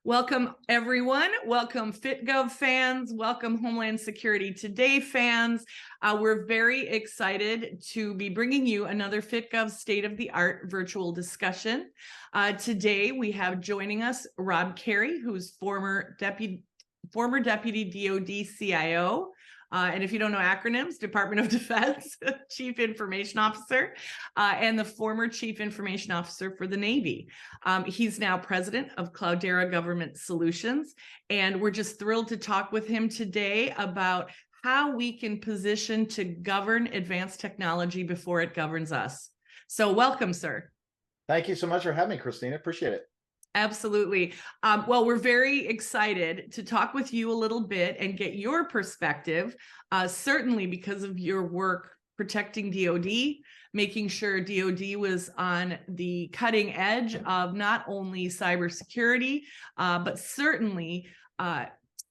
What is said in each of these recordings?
Welcome, everyone. Welcome, FITGov fans. Welcome, Homeland Security Today fans. We're very excited to be bringing you another FITGov state-of-the-art virtual discussion. Today, we have joining us Rob Carey, who's former Deputy DOD CIO. And if you don't know acronyms, Department of Defense Chief Information Officer, and the former Chief Information Officer for the Navy. He's now president of Cloudera Government Solutions, and we're just thrilled to talk with him today about how we can position to govern advanced technology before it governs us. So welcome, sir. Thank you so much for having me, Christina. Appreciate it. Absolutely. Well, we're very excited to talk with you a little bit and get your perspective, certainly because of your work protecting DOD, making sure DOD was on the cutting edge of not only cybersecurity, but certainly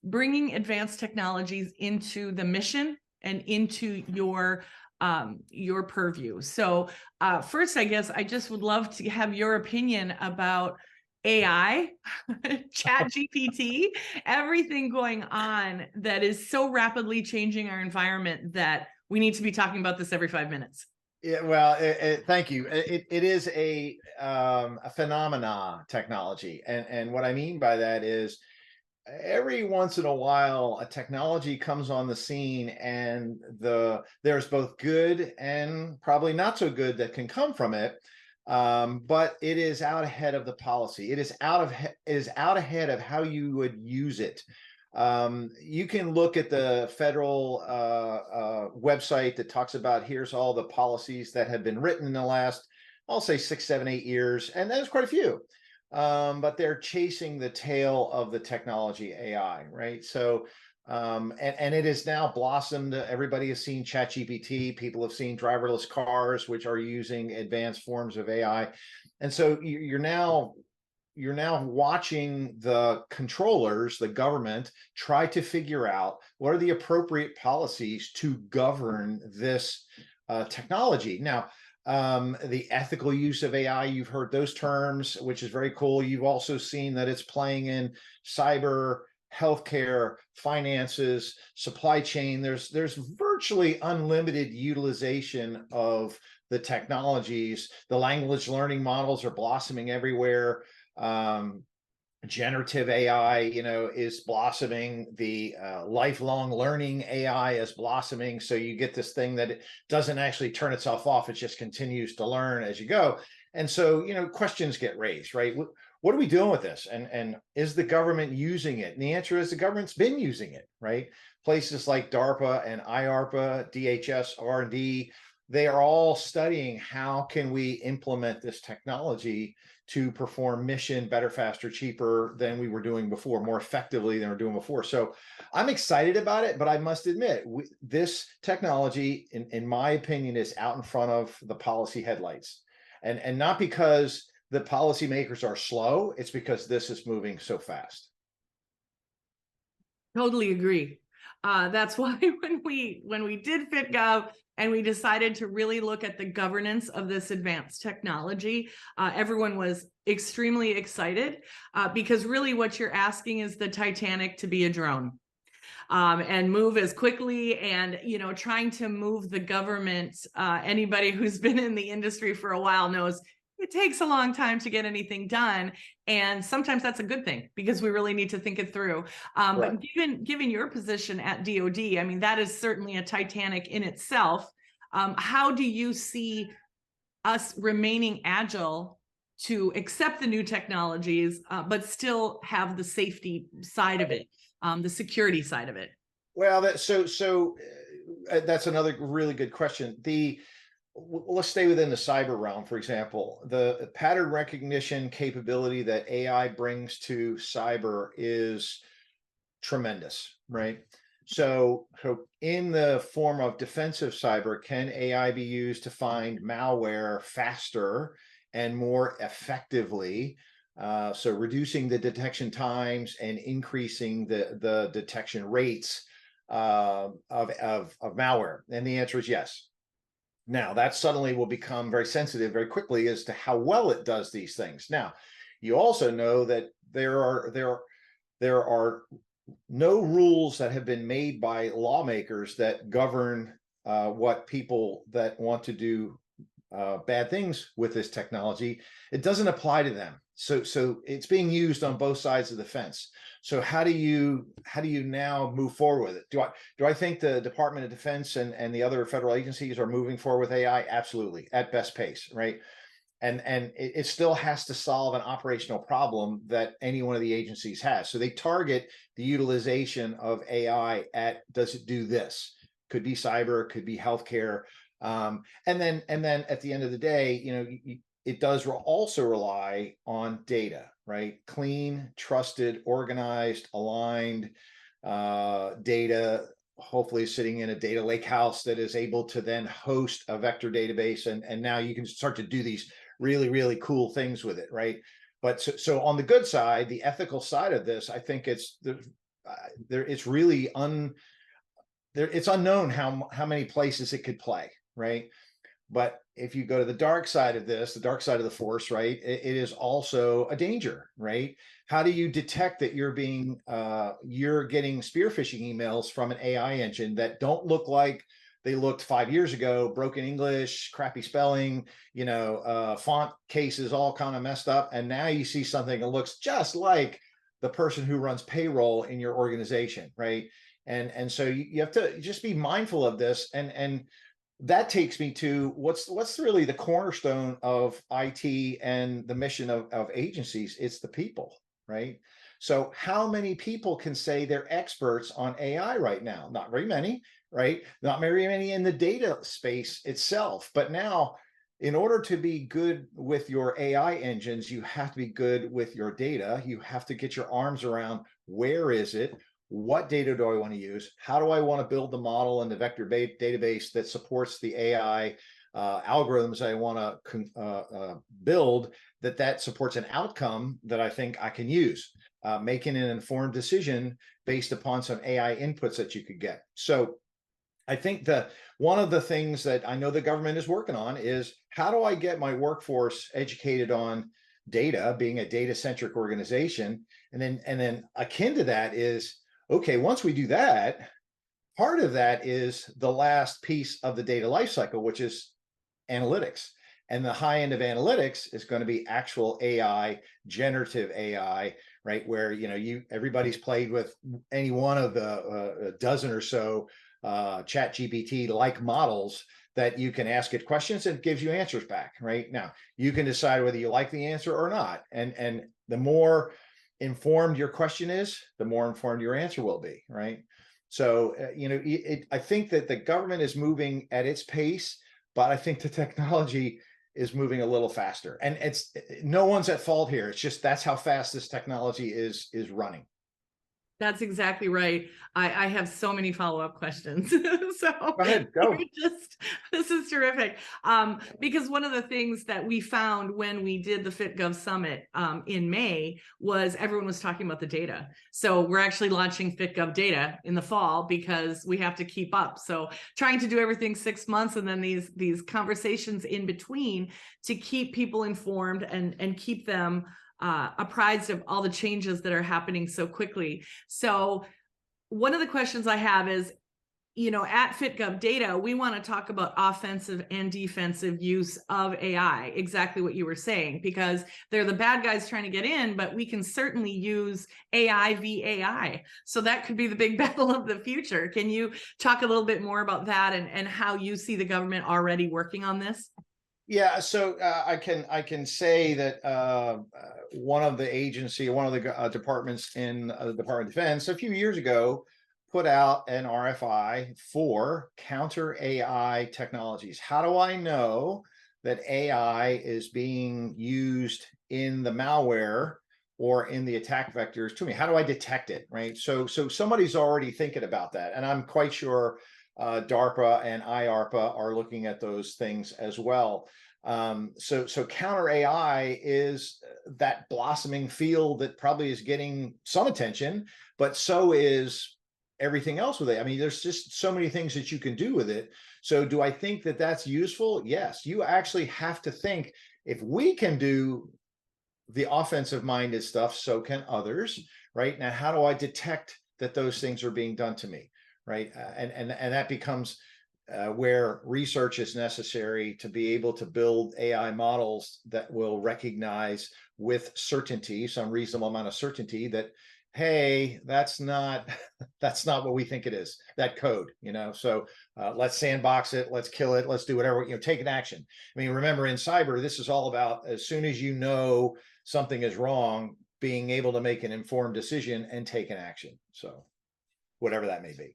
bringing advanced technologies into the mission and into your purview. So first, I guess I just would love to have your opinion about AI, Chat GPT, everything going on that is so rapidly changing our environment that we need to be talking about this every 5 minutes. Yeah, well, thank you. It is a phenomena technology. And what I mean by that is every once in a while, a technology comes on the scene and there's both good and probably not so good that can come from it. But it is out ahead of the policy. It is out ahead of how you would use it. You can look at the federal website that talks about here's all the policies that have been written in the last, I'll say 6, 7, 8 years, and there's quite a few. But they're chasing the tail of the technology AI, right? So and it has now blossomed. Everybody has seen ChatGPT. People have seen driverless cars, which are using advanced forms of AI. And so you're now watching the controllers, the government, try to figure out what are the appropriate policies to govern this technology. Now, the ethical use of AI, you've heard those terms, which is very cool. You've also seen that it's playing in cyber, healthcare, finances, supply chain. There's virtually unlimited utilization of the technologies. The language learning models are blossoming everywhere. Generative AI, is blossoming. The lifelong learning AI is blossoming. So you get this thing that it doesn't actually turn itself off. It just continues to learn as you go. And so, questions get raised, right? What are we doing with this? And is the government using it? And the answer is the government's been using it, right? Places like DARPA and IARPA, DHS, R&D, they are all studying how can we implement this technology to perform mission better, faster, cheaper than we were doing before, more effectively than we were doing before. So I'm excited about it, but I must admit, this technology, in my opinion, is out in front of the policy headlights. And not because the policymakers are slow, it's because this is moving so fast. Totally agree. That's why when we did FITGov and we decided to really look at the governance of this advanced technology, everyone was extremely excited because really what you're asking is the Titanic to be a drone. And move as quickly and, trying to move the government. Anybody who's been in the industry for a while knows it takes a long time to get anything done. And sometimes that's a good thing because we really need to think it through. But given your position at DOD, I mean, that is certainly a Titanic in itself. How do you see us remaining agile to accept the new technologies, but still have the safety side of it? The security side of it? Well, that's another really good question. Let's stay within the cyber realm, for example. The pattern recognition capability that AI brings to cyber is tremendous, right? So in the form of defensive cyber, can AI be used to find malware faster and more effectively? So reducing the detection times and increasing the detection rates of malware? And the answer is yes. Now, that suddenly will become very sensitive very quickly as to how well it does these things. Now, you also know that there are no rules that have been made by lawmakers that govern what people that want to do bad things with this technology. It doesn't apply to them. So it's being used on both sides of the fence. So how do you now move forward with it? Do I think the Department of Defense and the other federal agencies are moving forward with AI? Absolutely, at best pace, right? And it still has to solve an operational problem that any one of the agencies has. So they target the utilization of AI at, does it do this? Could be cyber, could be healthcare. And then at the end of the day, it does also rely on data, right? Clean, trusted, organized, aligned data, hopefully sitting in a data lake house that is able to then host a vector database. And now you can start to do these really, really cool things with it, right? But so on the good side, the ethical side of this, I think it's really it's unknown how many places it could play, right? But if you go to the dark side of this, the dark side of the force, right, it is also a danger, right? How do you detect that you're getting spear phishing emails from an AI engine that don't look like they looked 5 years ago, broken English, crappy spelling, font cases all kind of messed up. And now you see something that looks just like the person who runs payroll in your organization, right? And so you have to just be mindful of this. And that takes me to what's really the cornerstone of IT and the mission of agencies. It's the people, right? So how many people can say they're experts on AI right now? Not very many, right? Not very many in the data space itself. But now, in order to be good with your AI engines, you have to be good with your data. You have to get your arms around, where is it? What data do I want to use? How do I want to build the model and the vector database that supports the AI algorithms I want to build, that supports an outcome that I think I can use, making an informed decision based upon some AI inputs that you could get. So I think one of the things that I know the government is working on is, how do I get my workforce educated on data, being a data-centric organization? And then akin to that is, okay, once we do that, part of that is the last piece of the data lifecycle, which is analytics. And the high end of analytics is going to be actual AI, generative AI, right? Where everybody's played with any one of the dozen or so chat GPT like models that you can ask it questions and it gives you answers back. Right now, you can decide whether you like the answer or not. And the more informed your question is, the more informed your answer will be. Right. So, I think that the government is moving at its pace, but I think the technology is moving a little faster, and it's no one's at fault here. It's just, that's how fast this technology is running. That's exactly right. I have so many follow-up questions. So Go ahead, go. This is terrific. Because one of the things that we found when we did the FITGov Summit in May was everyone was talking about the data. So we're actually launching FITGov Data in the fall because we have to keep up. So trying to do everything 6 months and then these conversations in between to keep people informed and keep them apprised of all the changes that are happening so quickly. So one of the questions I have is, at FITGov Data, we want to talk about offensive and defensive use of AI, exactly what you were saying, because they're the bad guys trying to get in, but we can certainly use AI v. AI. So that could be the big battle of the future. Can you talk a little bit more about that and how you see the government already working on this? Yeah, so I can say that one of the departments in the Department of Defense a few years ago put out an RFI for counter AI technologies. How do I know that AI is being used in the malware or in the attack vectors to me? How do I detect it, right? So somebody's already thinking about that, and I'm quite sure DARPA and IARPA are looking at those things as well. So counter AI is that blossoming field that probably is getting some attention, but so is everything else with it. I mean, there's just so many things that you can do with it. So do I think that that's useful? Yes. You actually have to think, if we can do the offensive minded stuff, so can others, right? Now, how do I detect that those things are being done to me, right? And that becomes where research is necessary to be able to build AI models that will recognize with certainty, some reasonable amount of certainty, that, hey, that's not what we think it is, that code, so let's sandbox it, let's kill it, let's do whatever, take an action. I mean, remember, in cyber, this is all about, as soon as you know something is wrong, being able to make an informed decision and take an action, so whatever that may be.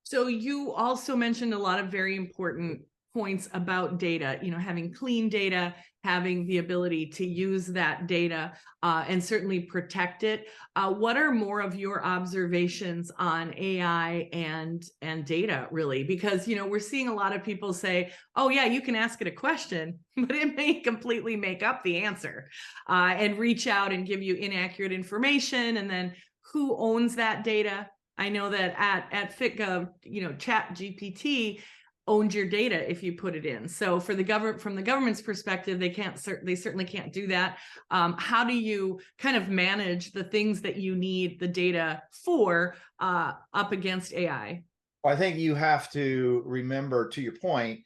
So you also mentioned a lot of very important points about data, having clean data, having the ability to use that data and certainly protect it. What are more of your observations on AI and data, really? Because, we're seeing a lot of people say, oh yeah, you can ask it a question, but it may completely make up the answer and reach out and give you inaccurate information. And then who owns that data? I know that at FITGov, Chat GPT owns your data if you put it in. So for the government, from the government's perspective, they certainly can't do that. How do you kind of manage the things that you need the data for up against AI? Well, I think you have to remember, to your point,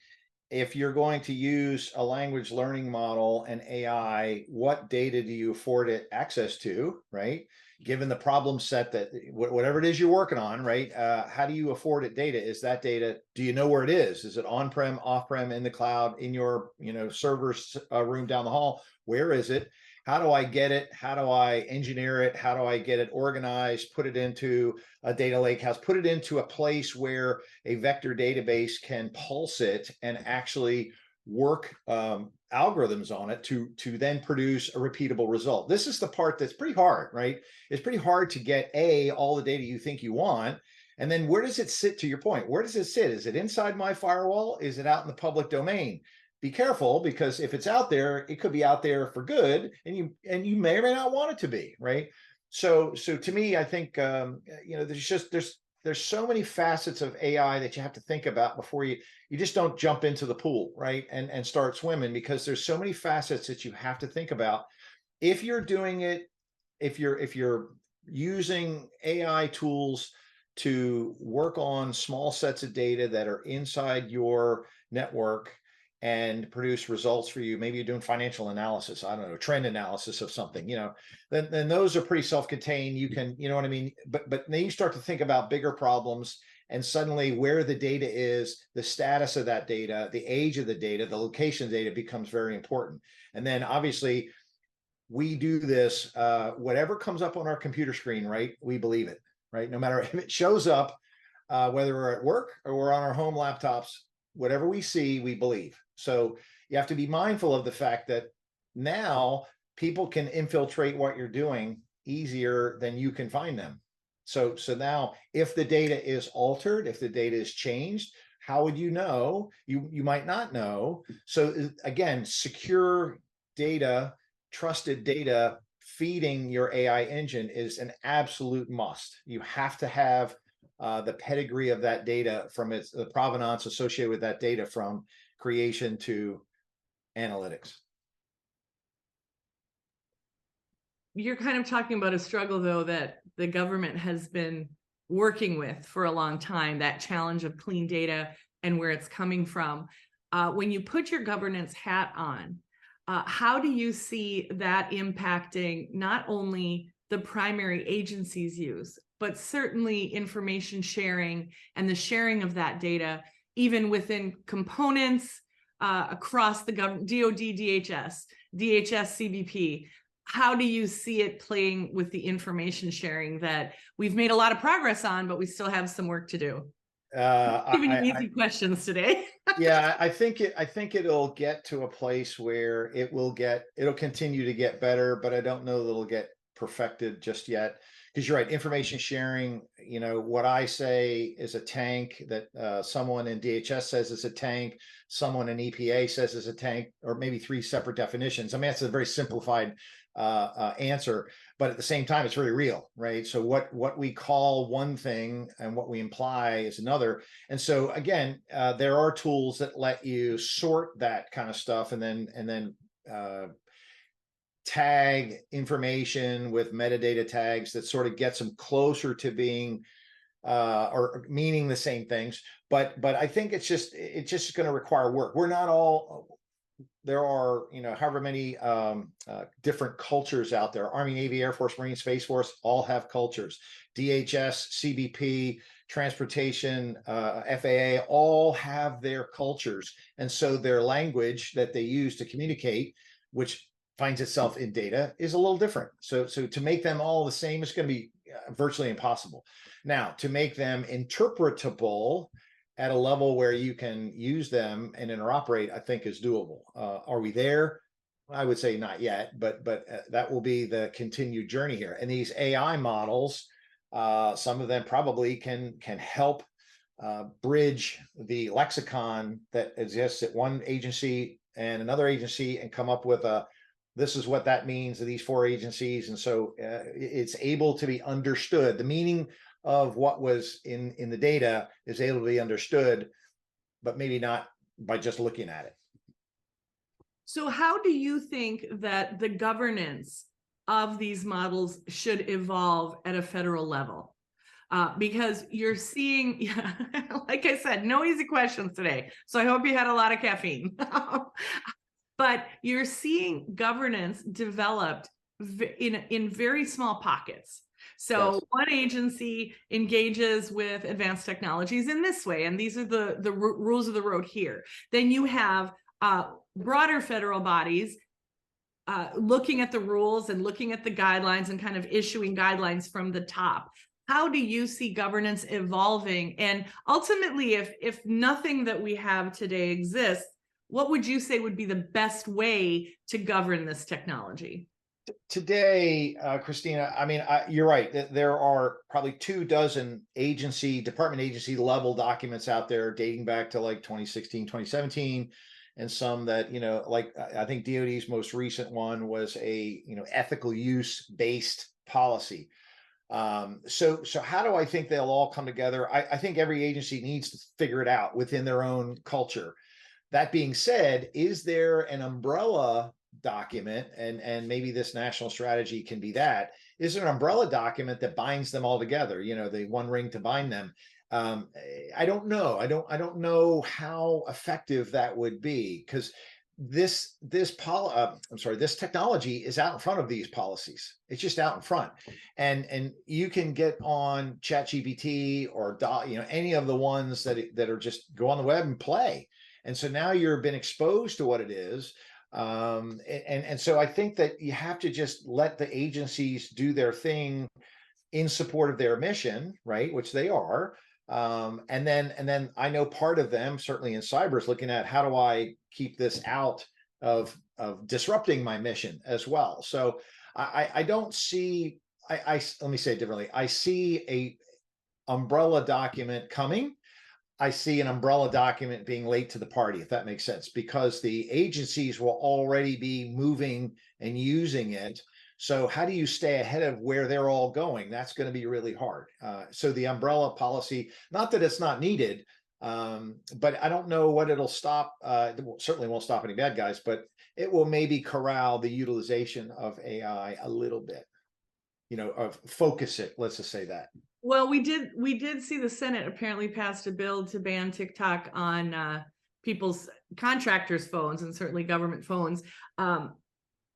if you're going to use a language learning model and AI, what data do you afford it access to, right? Given the problem set that whatever it is you're working on, right? How do you afford it data? Is that data, do you know where it is? Is it on-prem, off-prem, in the cloud, in your server's room down the hall? Where is it? How do I get it? How do I engineer it? How do I get it organized, put it into a data lake house, put it into a place where a vector database can pulse it and actually work algorithms on it to then produce a repeatable result. This is the part that's pretty hard, right? It's pretty hard to get all the data you think you want. And then where does it sit, to your point? Where does it sit? Is it inside my firewall? Is it out in the public domain? Be careful, because if it's out there, it could be out there for good, and you may or may not want it to be, right? So to me, I think there's so many facets of AI that you have to think about before you just don't jump into the pool, right? And start swimming, because there's so many facets that you have to think about. If you're doing it, if you're using AI tools to work on small sets of data that are inside your network and produce results for you, maybe you're doing financial analysis, I don't know, trend analysis of something, then those are pretty self-contained. You can, you know what I mean? But then you start to think about bigger problems, and suddenly where the data is, the status of that data, the age of the data, the location of the data becomes very important. And then obviously we do this, whatever comes up on our computer screen, right? We believe it, right? No matter if it shows up, whether we're at work or we're on our home laptops, whatever we see, we believe. So you have to be mindful of the fact that now people can infiltrate what you're doing easier than you can find them. So now, if the data is altered, if the data is changed, how would you know? You might not know. So again, secure data, trusted data feeding your AI engine is an absolute must. You have to have the pedigree of that data, from the provenance associated with that data, from creation to analytics. You're kind of talking about a struggle, though, that the government has been working with for a long time, that challenge of clean data and where it's coming from. When you put your governance hat on, how do you see that impacting not only the primary agency's use, but certainly information sharing and the sharing of that data, even within components across the government, DOD, DHS, CBP? How do you see it playing with the information sharing that we've made a lot of progress on, but we still have some work to do? Giving you easy questions today. Yeah, I think it'll get to a place where it'll continue to get better, but I don't know that it'll get perfected just yet. Because you're right, information sharing, what I say is a tank, that someone in DHS says is a tank, someone in EPA says is a tank, or maybe three separate definitions. I mean, that's a very simplified answer, but at the same time, it's very real, right? So what we call one thing and what we imply is another. And so again, there are tools that let you sort that kind of stuff and then tag information with metadata tags that sort of gets them closer to being or meaning the same things. But I think it's just going to require work. We're not all, there are, however many different cultures out there. Army, Navy, Air Force, Marine, Space Force, all have cultures. DHS, CBP, transportation, FAA, all have their cultures. And so their language that they use to communicate, which finds itself in data, is a little different. So to make them all the same is going to be virtually impossible. Now, to make them interpretable at a level where you can use them and interoperate, I think is doable. Are we there? I would say not yet, but that will be the continued journey here. And these AI models, some of them probably can help bridge the lexicon that exists at one agency and another agency and come up with this is what that means to these four agencies. And so it's able to be understood. The meaning of what was in the data is able to be understood, but maybe not by just looking at it. So how do you think that the governance of these models should evolve at a federal level? Because you're seeing, like I said, no easy questions today. So I hope you had a lot of caffeine. But you're seeing governance developed in very small pockets. So yes, one agency engages with advanced technologies in this way, and these are the rules of the road here. Then you have broader federal bodies looking at the rules and looking at the guidelines and kind of issuing guidelines from the top. How do you see governance evolving? And ultimately, if nothing that we have today exists, what would you say would be the best way to govern this technology? Today, Christina, I mean, you're right. There are probably 24 department agency level documents out there dating back to like 2016, 2017. And some that, like I think DOD's most recent one was a, ethical use based policy. So how do I think they'll all come together? I think every agency needs to figure it out within their own culture. That being said, is there an umbrella document, and maybe this national strategy can be that? Is there an umbrella document that binds them all together? The one ring to bind them. I don't know. I don't know how effective that would be, because this technology is out in front of these policies. It's just out in front, and you can get on ChatGPT or any of the ones that are just go on the web and play. And so now you've been exposed to what it is. And so I think that you have to just let the agencies do their thing in support of their mission, right? Which they are. And then I know part of them, certainly in cyber, is looking at how do I keep this out of disrupting my mission as well. So I don't see, let me say it differently. I see a umbrella document coming. I see an umbrella document being late to the party, if that makes sense, because the agencies will already be moving and using it. So how do you stay ahead of where they're all going? That's going to be really hard. So the umbrella policy, not that it's not needed, but I don't know what it'll stop. It certainly won't stop any bad guys, but it will maybe corral the utilization of AI a little bit, of focus it. Let's just say that. Well, we did see the Senate apparently passed a bill to ban TikTok on people's contractors' phones and certainly government phones.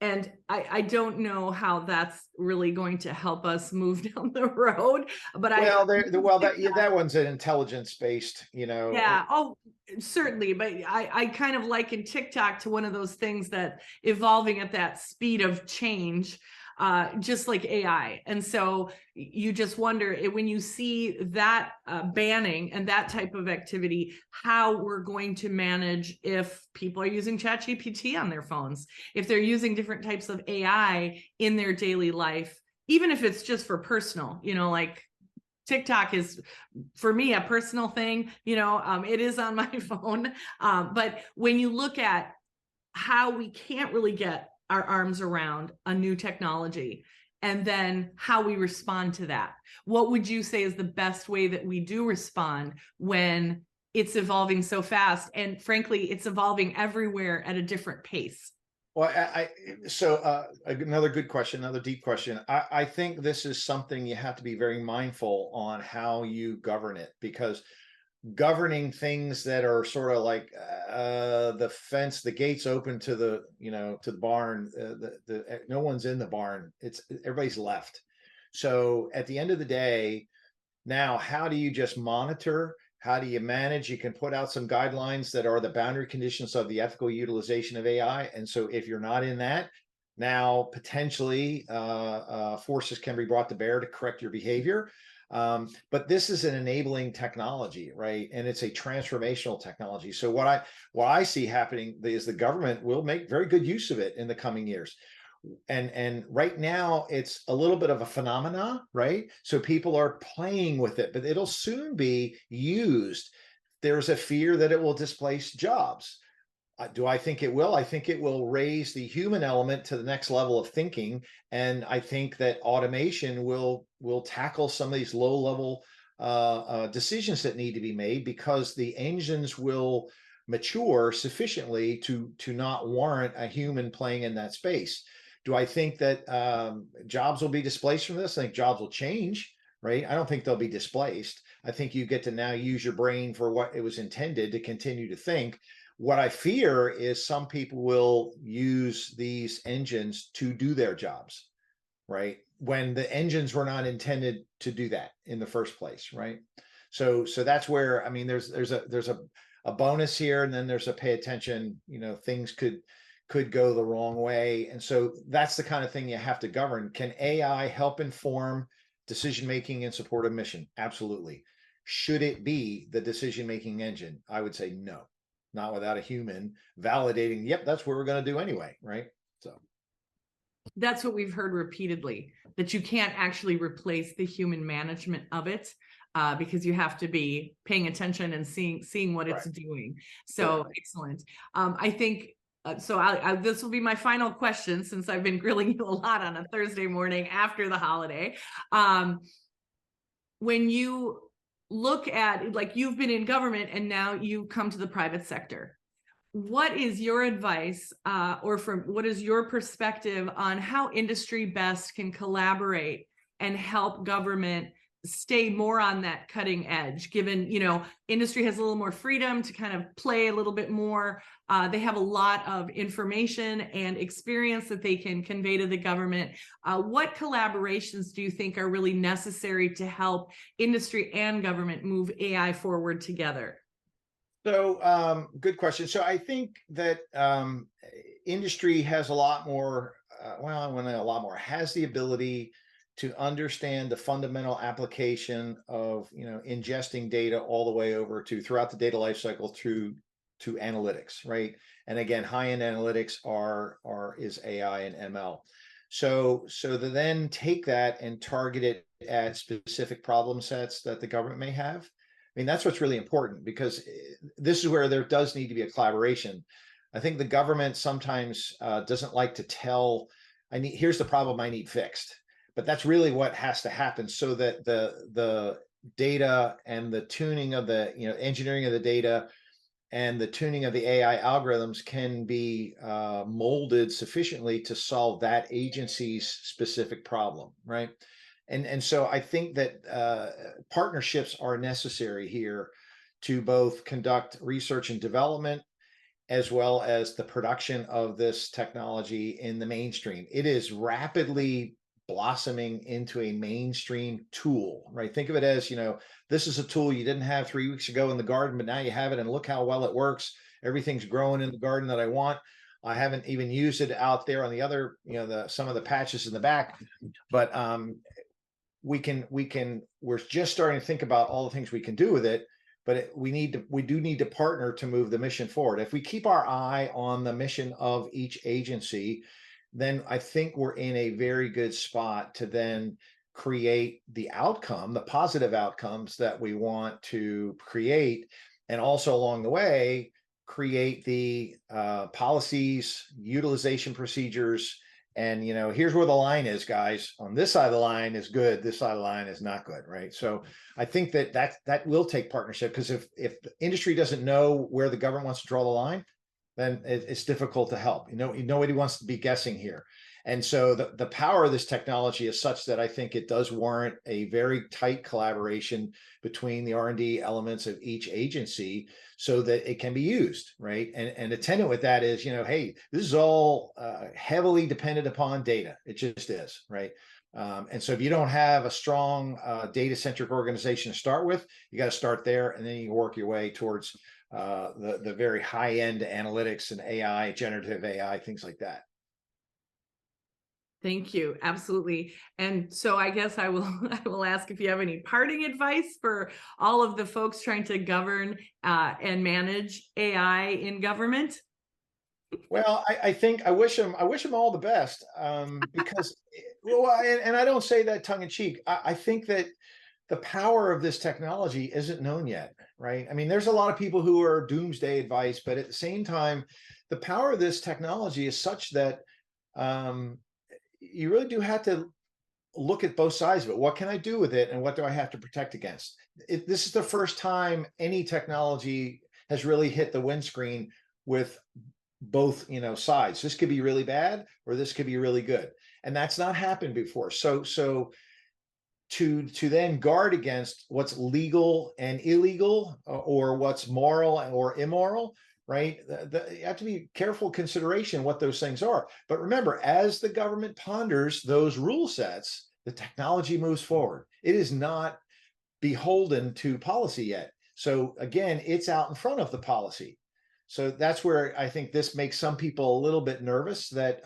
And I don't know how that's really going to help us move down the road. But that one's an intelligence-based, Yeah. Oh, certainly. But I kind of liken TikTok to one of those things that evolving at that speed of change. Just like AI. And so you just wonder when you see that banning and that type of activity, how we're going to manage if people are using ChatGPT on their phones, if they're using different types of AI in their daily life, even if it's just for personal, like TikTok is for me a personal thing, it is on my phone. But when you look at how we can't really get our arms around a new technology and then how we respond to that, what would you say is the best way that we do respond when it's evolving so fast? And frankly, it's evolving everywhere at a different pace. Well, another good question, another deep question. I think this is something you have to be very mindful on how you govern it, because governing things that are sort of like the fence, the gates open to the, to the barn, no one's in the barn. It's everybody's left. So at the end of the day, now, how do you just monitor? How do you manage? You can put out some guidelines that are the boundary conditions of the ethical utilization of AI. And so if you're not in that, now potentially forces can be brought to bear to correct your behavior. But this is an enabling technology, right? And it's a transformational technology. So what I see happening is the government will make very good use of it in the coming years. And right now it's a little bit of a phenomena, right? So people are playing with it, but it'll soon be used. There's a fear that it will displace jobs. Do I think it will? I think it will raise the human element to the next level of thinking. And I think that automation will tackle some of these low-level decisions that need to be made, because the engines will mature sufficiently to not warrant a human playing in that space. Do I think that jobs will be displaced from this? I think jobs will change, right? I don't think they'll be displaced. I think you get to now use your brain for what it was intended to continue to think. What I fear is some people will use these engines to do their jobs, right? When the engines were not intended to do that in the first place, right? So that's where, I mean, there's a bonus here, and then there's a pay attention, things could go the wrong way. And so that's the kind of thing you have to govern. Can AI help inform decision-making in support of mission? Absolutely. Should it be the decision-making engine? I would say no, not without a human validating, yep, that's what we're going to do anyway, right? So that's what we've heard repeatedly, that you can't actually replace the human management of it, because you have to be paying attention and seeing what it's doing. So excellent. I think this will be my final question, since I've been grilling you a lot on a Thursday morning after the holiday. When you look at, like, you've been in government and now you come to the private sector, what is your advice, what is your perspective on how industry best can collaborate and help government stay more on that cutting edge, given, industry has a little more freedom to kind of play a little bit more. They have a lot of information and experience that they can convey to the government. What collaborations do you think are really necessary to help industry and government move AI forward together? So good question. So I think that industry has a lot more, has the ability to understand the fundamental application of, ingesting data all the way over to throughout the data lifecycle to analytics, right? And again, high-end analytics is AI and ML. So to then take that and target it at specific problem sets that the government may have. I mean, that's what's really important, because this is where there does need to be a collaboration. I think the government sometimes doesn't like to tell, here's the problem I need fixed. But that's really what has to happen, so that the data and the tuning of the, engineering of the data and the tuning of the AI algorithms can be molded sufficiently to solve that agency's specific problem, right? And so I think that partnerships are necessary here to both conduct research and development, as well as the production of this technology in the mainstream. It is rapidly blossoming into a mainstream tool, right? Think of it as, this is a tool you didn't have 3 weeks ago in the garden, but now you have it, and look how well it works. Everything's growing in the garden that I want. I haven't even used it out there on the other, some of the patches in the back, but we're just starting to think about all the things we can do with it. But we do need to partner to move the mission forward. If we keep our eye on the mission of each agency, then I think we're in a very good spot to then create the outcome, the positive outcomes that we want to create. And also along the way, create the policies, utilization procedures. And, here's where the line is, guys. On this side of the line is good. This side of the line is not good, right? So I think that will take partnership, because if the industry doesn't know where the government wants to draw the line, then it's difficult to help. Nobody wants to be guessing here. And so the power of this technology is such that I think it does warrant a very tight collaboration between the R&D elements of each agency so that it can be used, right? And attendant with that is, hey, this is all heavily dependent upon data. It just is, right? And so if you don't have a strong data-centric organization to start with, you got to start there, and then you work your way towards the very high-end analytics and AI, generative AI, things like that. Thank you. Absolutely. And so I guess I will ask if you have any parting advice for all of the folks trying to govern and manage AI in government. Well, I think I wish them all the best, because well, and I don't say that tongue in cheek. I think that the power of this technology isn't known yet, right? I mean, there's a lot of people who are doomsday advice, but at the same time, the power of this technology is such that you really do have to look at both sides of it. What can I do with it, and what do I have to protect against? This is the first time any technology has really hit the windscreen with both sides. This could be really bad, or this could be really good, and that's not happened before. So to then guard against what's legal and illegal, or what's moral or immoral, right? You have to be careful consideration what those things are. But remember, as the government ponders those rule sets, the technology moves forward. It is not beholden to policy yet. So again, it's out in front of the policy. So that's where I think this makes some people a little bit nervous, that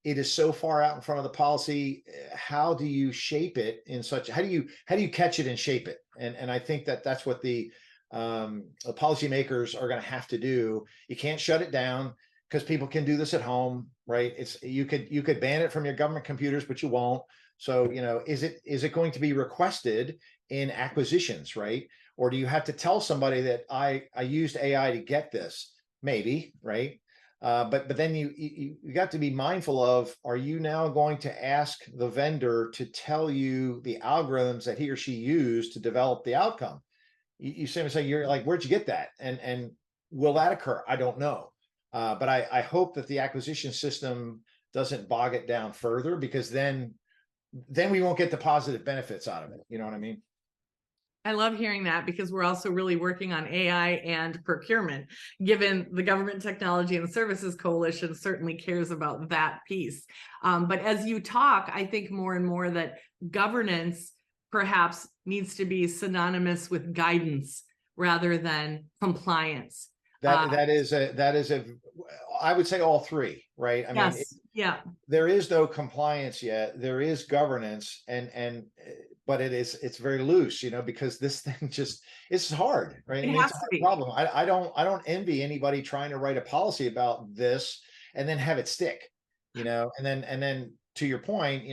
it is so far out in front of the policy. How do you shape it in such, how do you catch it and shape it? And I think that's what the policymakers are going to have to do. You can't shut it down, because people can do this at home, right? You could ban it from your government computers, but you won't. So is it going to be requested in acquisitions, right? Or do you have to tell somebody that I used AI to get this? Maybe, right? But then you got to be mindful of, are you now going to ask the vendor to tell you the algorithms that he or she used to develop the outcome? You simply say, you're like, where'd you get that? And will that occur? I don't know. But I hope that the acquisition system doesn't bog it down further, because then we won't get the positive benefits out of it. You know what I mean? I love hearing that, because we're also really working on AI and procurement, given the Government Technology and Services Coalition certainly cares about that piece. But as you talk, I think more and more that governance perhaps needs to be synonymous with guidance rather than compliance. That is I would say all three, right? I mean, yeah. There is no compliance yet. There is governance, but it's very loose, because this thing it's hard, right? It has to be. Problem. I don't envy anybody trying to write a policy about this and then have it stick, and then to your point,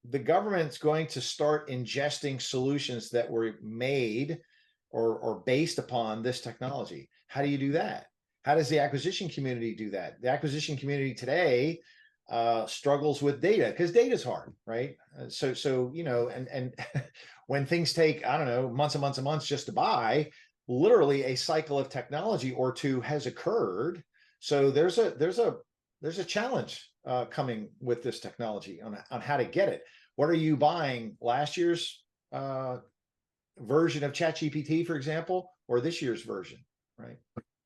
the government's going to start ingesting solutions that were made or based upon this technology. How do you do that? How does the acquisition community do that? The acquisition community today struggles with data, because data is hard, right? So and when things take, I don't know, months and months and months just to buy, literally a cycle of technology or two has occurred. So there's a challenge coming with this technology on how to get it. What are you buying? Last year's version of ChatGPT, for example, or this year's version, right?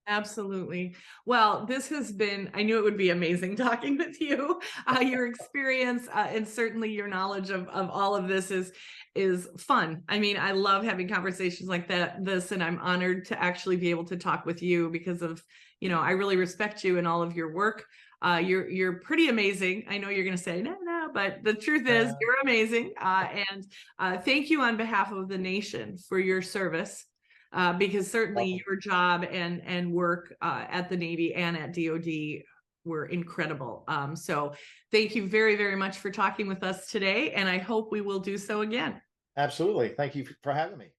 Absolutely. Well, this has been, I knew it would be amazing talking with you. Your experience and certainly your knowledge of all of this is fun. I mean, I love having conversations like this, and I'm honored to actually be able to talk with you because of, I really respect you and all of your work. You're pretty amazing. I know you're going to say no, but the truth is you're amazing. And thank you on behalf of the nation for your service. Because certainly your job and work at the Navy and at DOD were incredible. So thank you very, very much for talking with us today, and I hope we will do so again. Absolutely. Thank you for having me.